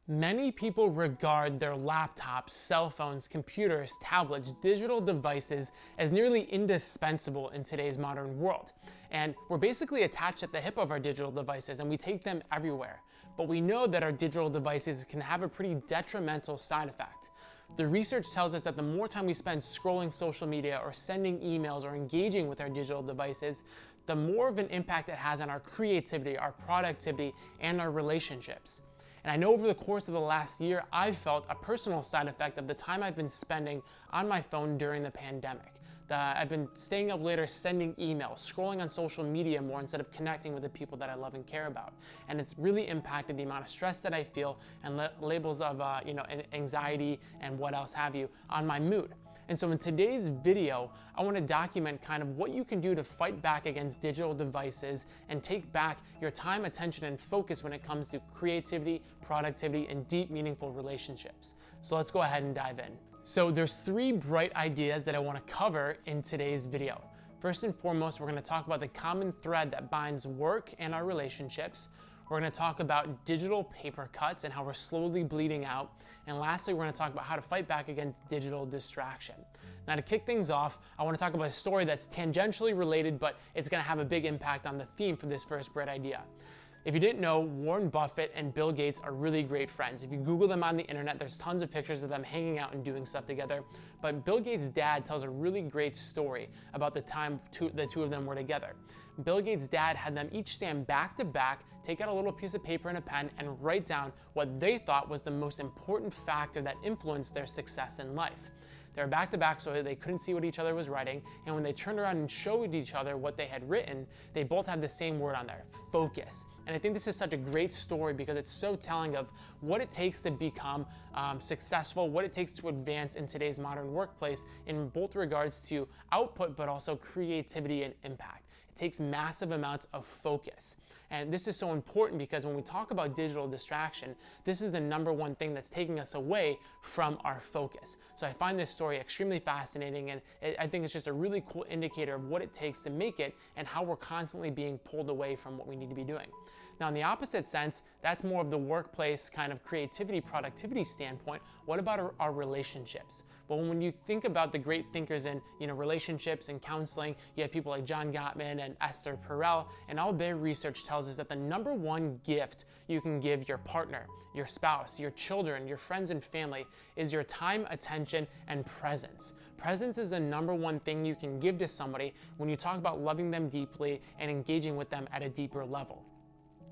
Many people regard their laptops, cell phones, computers, tablets, digital devices as nearly indispensable in today's modern world. And we're basically attached at the hip of our digital devices and we take them everywhere. But we know that our digital devices can have a pretty detrimental side effect. The research tells us that the more time we spend scrolling social media or sending emails or engaging with our digital devices, the more of an impact it has on our creativity, our productivity, and our relationships. And I know over the course of the last year, I've felt a personal side effect of the time I've been spending on my phone during the pandemic. I've been staying up later sending emails, scrolling on social media more instead of connecting with the people that I love and care about. And it's really impacted the amount of stress that I feel and labels of anxiety and what else have you on my mood. And so in today's video, I want to document kind of what you can do to fight back against digital devices and take back your time, attention, and focus when it comes to creativity, productivity, and deep, meaningful relationships. So let's go ahead and dive in. So there's 3 bright ideas that I want to cover in today's video. First and foremost, we're going to talk about the common thread that binds work and our relationships. We're going to talk about digital paper cuts and how we're slowly bleeding out. And lastly, we're going to talk about how to fight back against digital distraction. Now, to kick things off, I want to talk about a story that's tangentially related, but it's going to have a big impact on the theme for this first bright idea. If you didn't know, Warren Buffett and Bill Gates are really great friends. If you Google them on the internet, there's tons of pictures of them hanging out and doing stuff together. But Bill Gates' dad tells a really great story about the time the two of them were together. Bill Gates' dad had them each stand back to back, take out a little piece of paper and a pen, and write down what they thought was the most important factor that influenced their success in life. They were back to back so they couldn't see what each other was writing, and when they turned around and showed each other what they had written, they both had the same word on there: focus. And I think this is such a great story because it's so telling of what it takes to become successful, what it takes to advance in today's modern workplace in both regards to output but also creativity and impact. It takes massive amounts of focus. And this is so important because when we talk about digital distraction, this is the #1 thing that's taking us away from our focus. So I find this story extremely fascinating, and I think it's just a really cool indicator of what it takes to make it and how we're constantly being pulled away from what we need to be doing. Now, in the opposite sense, that's more of the workplace kind of creativity, productivity standpoint. What about our relationships? Well, when you think about the great thinkers in relationships and counseling, you have people like John Gottman and Esther Perel, and all their research tells us that the #1 gift you can give your partner, your spouse, your children, your friends and family is your time, attention, and presence. Presence is the #1 thing you can give to somebody when you talk about loving them deeply and engaging with them at a deeper level.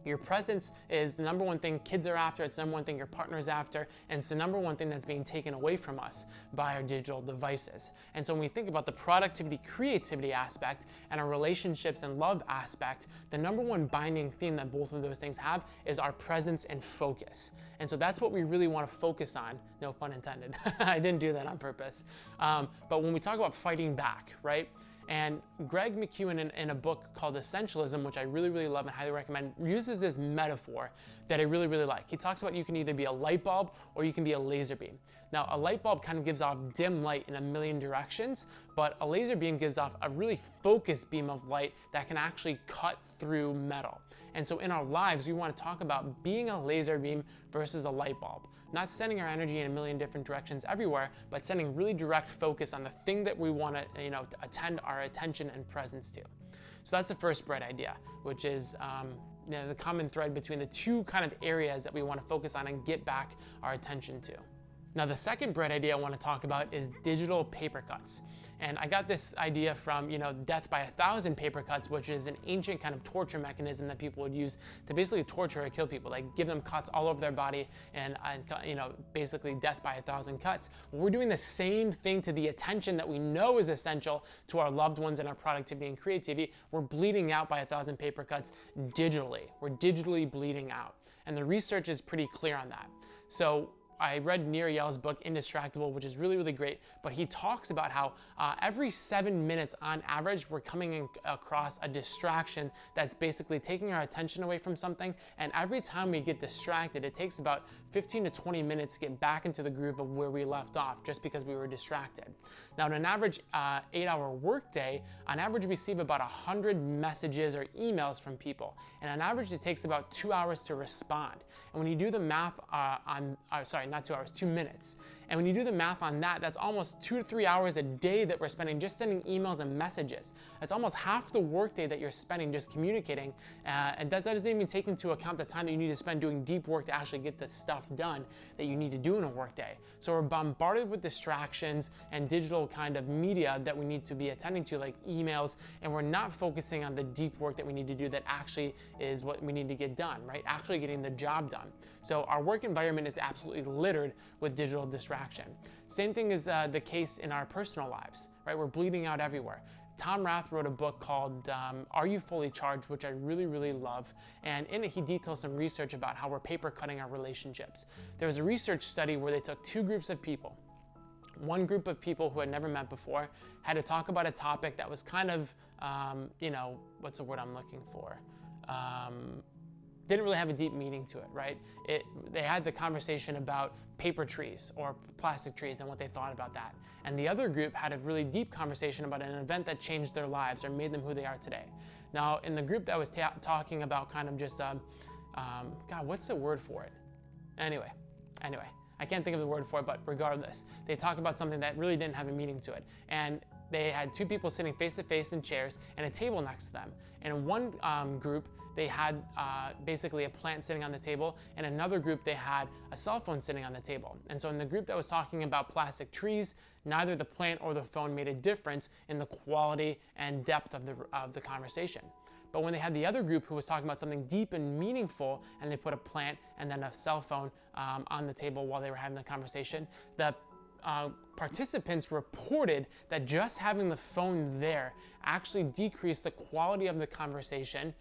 Your presence is the #1 thing kids are after, it's the #1 thing your partner's after, and it's the #1 thing that's being taken away from us by our digital devices. And so when we think about the productivity, creativity aspect and our relationships and love aspect, the #1 binding theme that both of those things have is our presence and focus. And so that's what we really want to focus on, no pun intended. I didn't do that on purpose. But when we talk about fighting back, right? And Greg McKeown in a book called Essentialism, which I really love and highly recommend, uses this metaphor that I really like. He talks about you can either be a light bulb or you can be a laser beam. Now, a light bulb kind of gives off dim light in a million directions, but a laser beam gives off a really focused beam of light that can actually cut through metal. And so in our lives, we want to talk about being a laser beam versus a light bulb. Not sending our energy in a million different directions everywhere, but sending really direct focus on the thing that we want to, attend our attention and presence to. So that's the first bright idea, which is the common thread between the 2 kind of areas that we want to focus on and get back our attention to. Now, the second bright idea I want to talk about is digital paper cuts. And I got this idea from, death by 1,000 paper cuts, which is an ancient kind of torture mechanism that people would use to basically torture or kill people, like give them cuts all over their body and basically death by 1,000 cuts. Well, we're doing the same thing to the attention that we know is essential to our loved ones and our productivity and creativity. We're bleeding out by 1,000 paper cuts digitally. We're digitally bleeding out. And the research is pretty clear on that. So I read Nir Eyal's book, Indistractable, which is really, really great, but he talks about how every 7 minutes on average, we're coming across a distraction that's basically taking our attention away from something, and every time we get distracted, it takes about 15 to 20 minutes to get back into the groove of where we left off, just because we were distracted. Now, in an average 8-hour workday, on average, we receive about 100 messages or emails from people, and on average, it takes about 2 hours to respond. And when you do the math not 2 hours, 2 minutes. And when you do the math on that, that's almost 2 to 3 hours a day that we're spending just sending emails and messages. That's almost half the workday that you're spending just communicating, and that doesn't even take into account the time that you need to spend doing deep work to actually get the stuff done that you need to do in a workday. So we're bombarded with distractions and digital kind of media that we need to be attending to, like emails, and we're not focusing on the deep work that we need to do that actually is what we need to get done, right? Actually getting the job done. So our work environment is absolutely littered with digital distraction. Same thing is the case in our personal lives, right? We're bleeding out everywhere. Tom Rath wrote a book called Are You Fully Charged, which I really, really love. And in it, he details some research about how we're paper cutting our relationships. There was a research study where they took 2 groups of people. One group of people who had never met before had to talk about a topic that was kind of, what's the word I'm looking for? Didn't really have a deep meaning to it, right? They had the conversation about paper trees or plastic trees and what they thought about that. And the other group had a really deep conversation about an event that changed their lives or made them who they are today. Now, in the group that was talking about kind of just, God, what's the word for it? Anyway, I can't think of the word for it, but regardless, they talk about something that really didn't have a meaning to it. And they had 2 people sitting face to face in chairs and a table next to them. And in one group, they had basically a plant sitting on the table, and another group they had a cell phone sitting on the table. And so in the group that was talking about plastic trees, neither the plant or the phone made a difference in the quality and depth of the conversation. But when they had the other group who was talking about something deep and meaningful, and they put a plant and then a cell phone on the table while they were having the conversation, the participants reported that just having the phone there actually decreased the quality of the conversation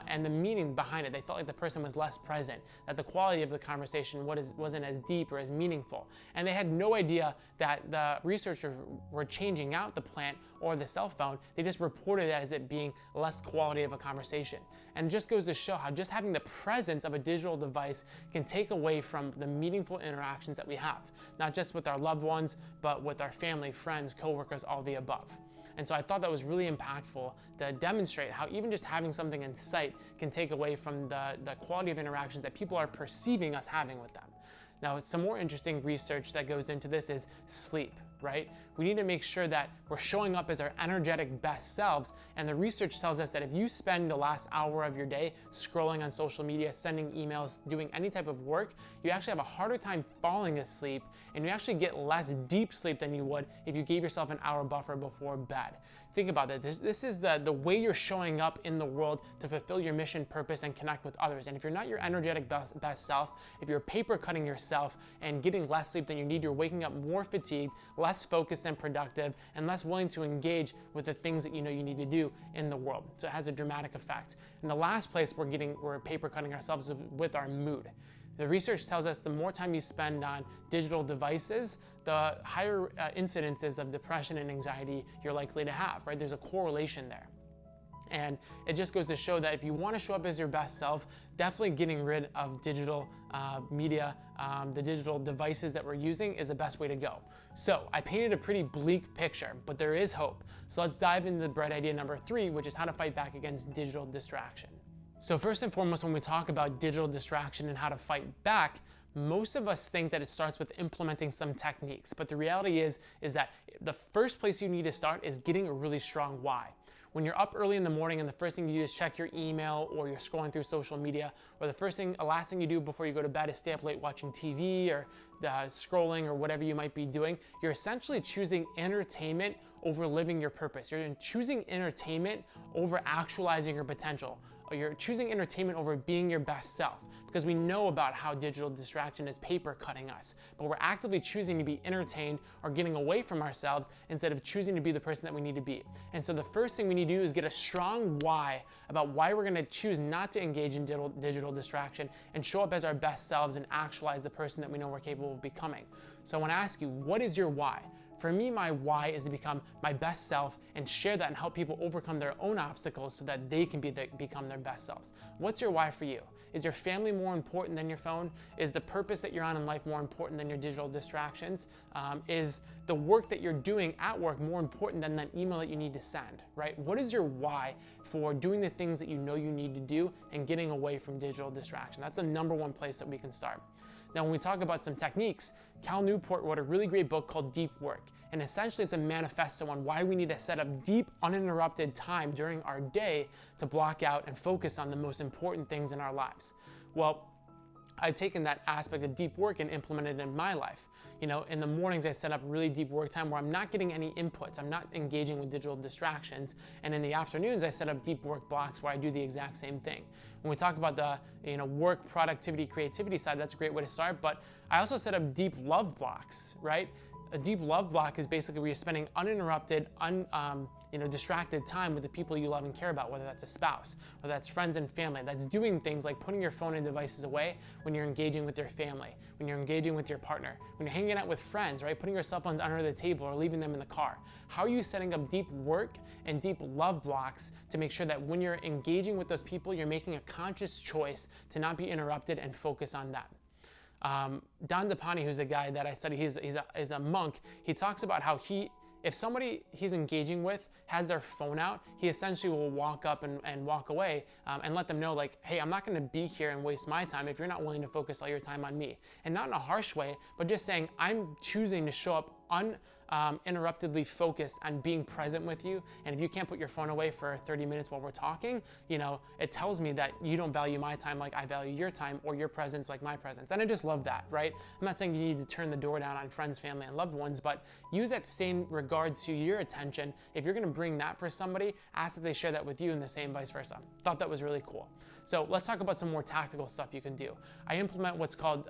and the meaning behind it. They felt like the person was less present, that the quality of the conversation wasn't as deep or as meaningful. And they had no idea that the researchers were changing out the plant or the cell phone. They just reported it as it being less quality of a conversation. And it just goes to show how just having the presence of a digital device can take away from the meaningful interactions that we have, not just with our loved ones, but with our family, friends, coworkers, all the above. And so I thought that was really impactful to demonstrate how even just having something in sight can take away from the quality of interactions that people are perceiving us having with them. Now, some more interesting research that goes into this is sleep, right? We need to make sure that we're showing up as our energetic best selves. And the research tells us that if you spend the last hour of your day scrolling on social media, sending emails, doing any type of work, you actually have a harder time falling asleep, and you actually get less deep sleep than you would if you gave yourself an hour buffer before bed. Think about it. This is the way you're showing up in the world to fulfill your mission, purpose, and connect with others. And if you're not your energetic best self, if you're paper cutting yourself and getting less sleep than you need, you're waking up more fatigued, less focused and productive, and less willing to engage with the things that you know you need to do in the world. So it has a dramatic effect. And the last place we're paper cutting ourselves is with our mood. The research tells us the more time you spend on digital devices, the higher incidences of depression and anxiety you're likely to have, right? There's a correlation there. And it just goes to show that if you want to show up as your best self, definitely getting rid of digital media, the digital devices that we're using is the best way to go. So I painted a pretty bleak picture, but there is hope. So let's dive into the bread idea number 3, which is how to fight back against digital distraction. So first and foremost, when we talk about digital distraction and how to fight back, most of us think that it starts with implementing some techniques, but the reality is that the first place you need to start is getting a really strong why. When you're up early in the morning and the first thing you do is check your email, or you're scrolling through social media, or the last thing you do before you go to bed is stay up late watching TV or scrolling or whatever you might be doing, you're essentially choosing entertainment over living your purpose. You're choosing entertainment over actualizing your potential. you're choosing entertainment over being your best self, because we know about how digital distraction is paper cutting us, but we're actively choosing to be entertained or getting away from ourselves instead of choosing to be the person that we need to be. And so the first thing we need to do is get a strong why about why we're going to choose not to engage in digital distraction and show up as our best selves and actualize the person that we know we're capable of becoming. So I want to ask you, what is your why? For me, my why is to become my best self and share that and help people overcome their own obstacles so that they can become their best selves. What's your why for you? Is your family more important than your phone? Is the purpose that you're on in life more important than your digital distractions? Is the work that you're doing at work more important than that email that you need to send, right? What is your why for doing the things that you know you need to do and getting away from digital distraction? That's the number one place that we can start. Now, when we talk about some techniques, Cal Newport wrote a really great book called Deep Work. And essentially it's a manifesto on why we need to set up deep, uninterrupted time during our day to block out and focus on the most important things in our lives. Well, I've taken that aspect of deep work and implemented it in my life. You know, in the mornings I set up really deep work time where I'm not getting any inputs, I'm not engaging with digital distractions. And in the afternoons I set up deep work blocks where I do the exact same thing. When we talk about the work, productivity, creativity side, that's a great way to start. But I also set up deep love blocks, right? A deep love block is basically where you're spending uninterrupted, distracted time with the people you love and care about, whether that's a spouse, whether that's friends and family. That's doing things like putting your phone and devices away when you're engaging with your family, when you're engaging with your partner, when you're hanging out with friends, right? Putting your cell phones under the table or leaving them in the car. How are you setting up deep work and deep love blocks to make sure that when you're engaging with those people, you're making a conscious choice to not be interrupted and focus on that? Don DePani, who's a guy that I study, he's a monk. He talks about how if somebody he's engaging with has their phone out, he essentially will walk up and walk away and let them know, like, hey, I'm not going to be here and waste my time if you're not willing to focus all your time on me. And not in a harsh way, but just saying, I'm choosing to show up uninterruptedly focused on being present with you. And if you can't put your phone away for 30 minutes while we're talking, it tells me that you don't value my time like I value your time, or your presence like my presence. And I just love that, right? I'm not saying you need to turn the door down on friends, family, and loved ones, but use that same regard to your attention. If you're gonna bring that for somebody, ask that they share that with you, and the same vice versa. Thought that was really cool. So let's talk about some more tactical stuff you can do. I implement what's called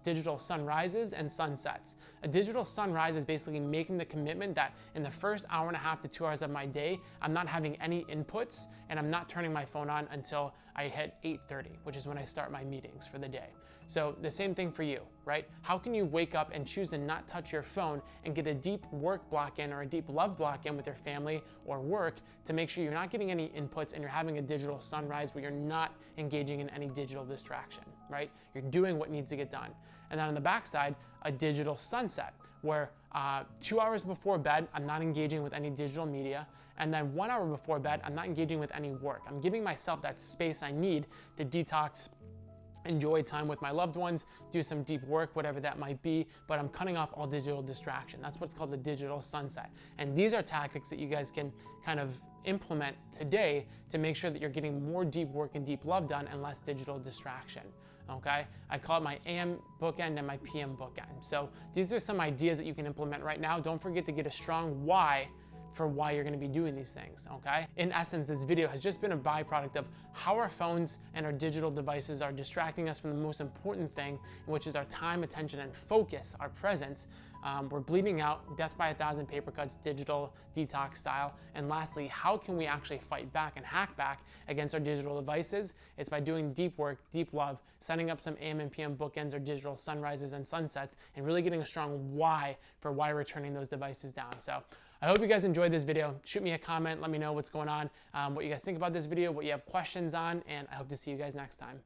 digital sunrises and sunsets. A digital sunrise is basically making the commitment that in the first hour and a half to 2 hours of my day, I'm not having any inputs and I'm not turning my phone on until I hit 8:30, which is when I start my meetings for the day. So the same thing for you, right? How can you wake up and choose to not touch your phone and get a deep work block in or a deep love block in with your family or work to make sure you're not getting any inputs and you're having a digital sunrise where you're not engaging in any digital distraction, right? You're doing what needs to get done. And then on the backside, a digital sunset where 2 hours before bed, I'm not engaging with any digital media. And then 1 hour before bed, I'm not engaging with any work. I'm giving myself that space I need to detox, enjoy time with my loved ones, do some deep work, whatever that might be, but I'm cutting off all digital distraction. That's what's called the digital sunset. And these are tactics that you guys can kind of implement today to make sure that you're getting more deep work and deep love done and less digital distraction. Okay, I call it my AM bookend and my PM bookend. So these are some ideas that you can implement right now. Don't forget to get a strong why for why you're going to be doing these things, okay? In essence, this video has just been a byproduct of how our phones and our digital devices are distracting us from the most important thing, which is our time, attention, and focus, our presence. We're bleeding out, death by 1,000 paper cuts, digital detox style. And lastly, how can we actually fight back and hack back against our digital devices? It's by doing deep work, deep love, setting up some AM and PM bookends or digital sunrises and sunsets, and really getting a strong why for why we're turning those devices down. So I hope you guys enjoyed this video. Shoot me a comment, let me know what's going on, what you guys think about this video, what you have questions on, and I hope to see you guys next time.